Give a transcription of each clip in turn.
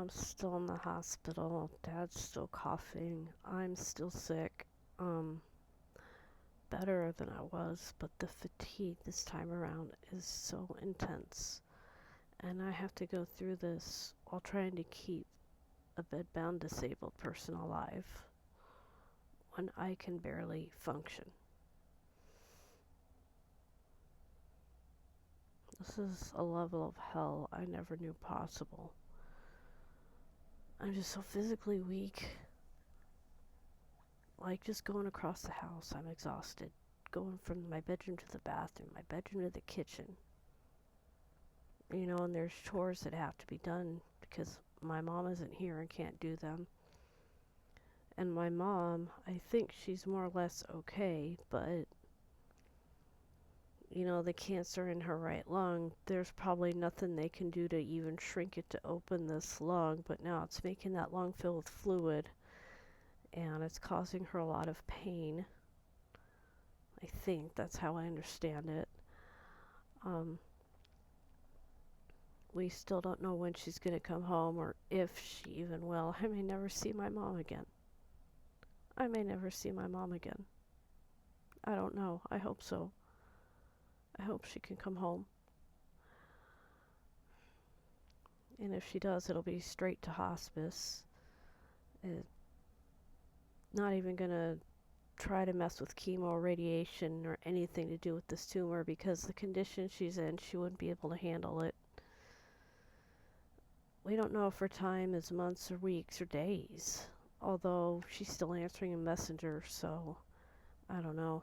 Mom's still in the hospital. Dad's still coughing. I'm still sick. Um, Better than I was, but the fatigue this time around is so intense. And I have to go through this while trying to keep a bedbound disabled person alive when I can barely function. This is a level of hell I never knew possible. I'm just so physically weak. Like just going across the house, I'm exhausted. Going from my bedroom to the bathroom, my bedroom to the kitchen. And there's chores that have to be done because my mom isn't here and can't do them. And my mom, I think she's more or less okay, but the cancer in her right lung, there's probably nothing they can do to even shrink it to open this lung, but now it's making that lung fill with fluid and it's causing her a lot of pain. I think that's how I understand it. Um, we still don't know when she's going to come home or if she even will. I may never see my mom again. I may never see my mom again. I don't know. I hope so. I hope she can come home. And if she does, it'll be straight to hospice. It, not even going to try to mess with chemo or radiation or anything to do with this tumor because the condition she's in, she wouldn't be able to handle it. We don't know if her time is months or weeks or days, although she's still answering a messenger, so I don't know.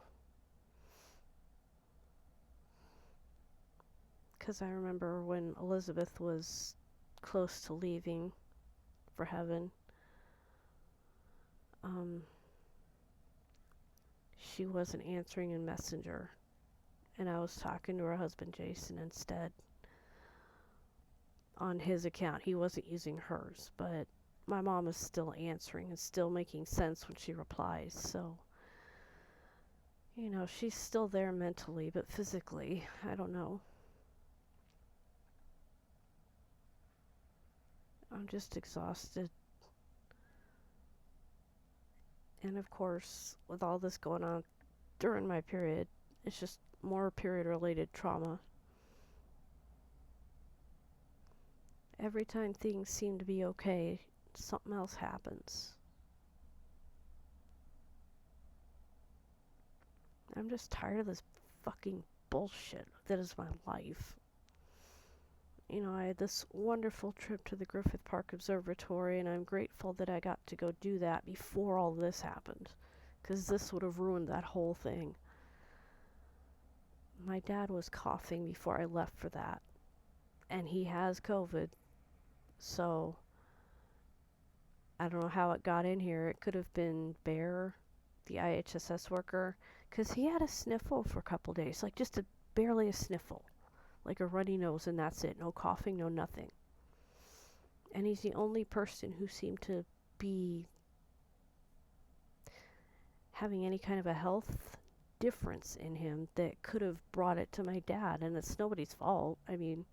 Because I remember when Elizabeth was close to leaving for heaven, um, she wasn't answering in messenger, and I was talking to her husband Jason instead on his account. He wasn't using hers, but my mom is still answering and still making sense when she replies. So, she's still there mentally, but physically, I don't know. I'm just exhausted. And of course, with all this going on during my period, it's just more period related trauma. Every time things seem to be okay, something else happens. I'm just tired of this fucking bullshit that is my life. I had this wonderful trip to the Griffith Park Observatory, and I'm grateful that I got to go do that before all this happened, because this would have ruined that whole thing. My dad was coughing before I left for that, and he has COVID, so I don't know how it got in here. It could have been Bear, the IHSS worker, because he had a sniffle for a couple days, like just barely a sniffle, like a runny nose, and that's it. No coughing, no nothing. And he's the only person who seemed to be having any kind of a health difference in him that could have brought it to my dad, and it's nobody's fault. I mean,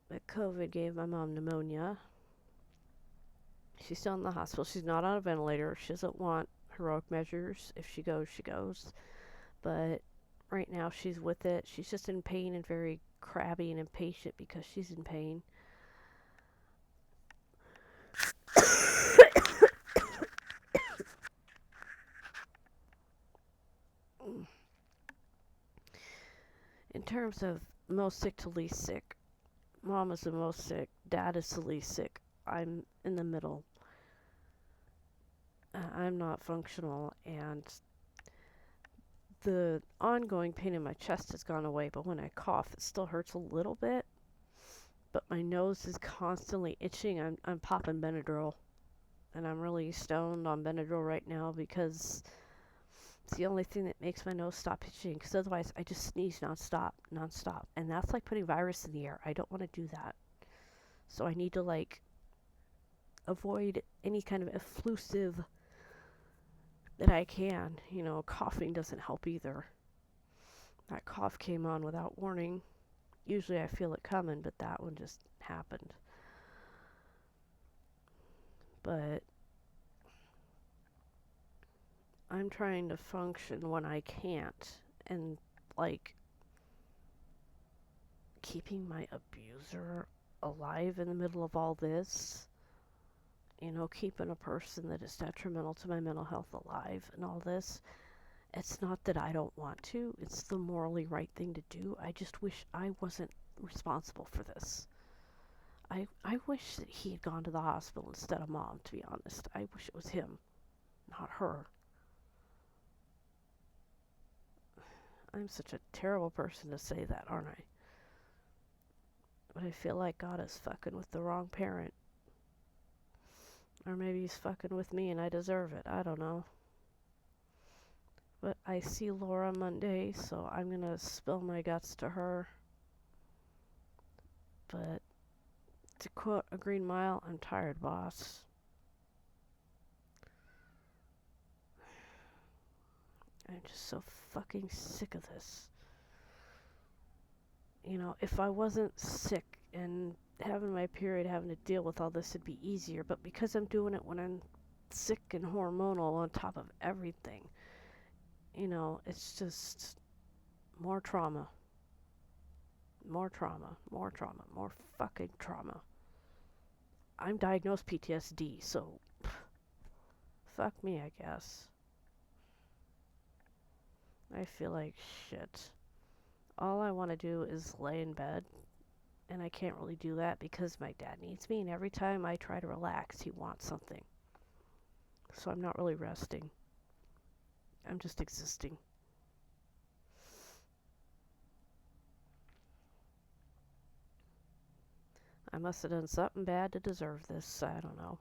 but COVID gave my mom pneumonia. She's still in the hospital. She's not on a ventilator. She doesn't want heroic measures. If she goes, she goes. But right now she's with it. She's just in pain and very crabby and impatient because she's in pain. In terms of most sick to least sick, mom is the most sick, dad is the least sick. I'm in the middle. I'm not functional, and the ongoing pain in my chest has gone away, but when I cough, it still hurts a little bit. But my nose is constantly itching. I'm popping Benadryl, and I'm really stoned on Benadryl right now because it's the only thing that makes my nose stop itching. Because otherwise, I just sneeze nonstop, and that's like putting virus in the air. I don't want to do that, so I need to avoid any kind of efflusive that I can. Coughing doesn't help either. That cough came on without warning, Usually I feel it coming, but that one just happened. But I'm trying to function when I can't, and like keeping my abuser alive in the middle of all this, keeping a person that is detrimental to my mental health alive and all this. It's not that I don't want to, it's the morally right thing to do. I just wish I wasn't responsible for this. I wish that he had gone to the hospital instead of mom, to be honest. I wish it was him, not her. I'm such a terrible person to say that, aren't I? But I feel like God is fucking with the wrong parent. Or maybe he's fucking with me and I deserve it. I don't know. But I see Laura Monday, so I'm gonna spill my guts to her. But to quote a Green Mile, I'm tired, boss. I'm just so fucking sick of this. If I wasn't sick and having my period, having to deal with all this, it'd be easier. But because I'm doing it when I'm sick and hormonal on top of everything, it's just more trauma. More trauma. More trauma. More fucking trauma. I'm diagnosed PTSD, so fuck me, I guess. I feel like shit. All I want to do is lay in bed, and I can't really do that because my dad needs me, and every time I try to relax, he wants something. So I'm not really resting. I'm just existing. I must have done something bad to deserve this. I don't know.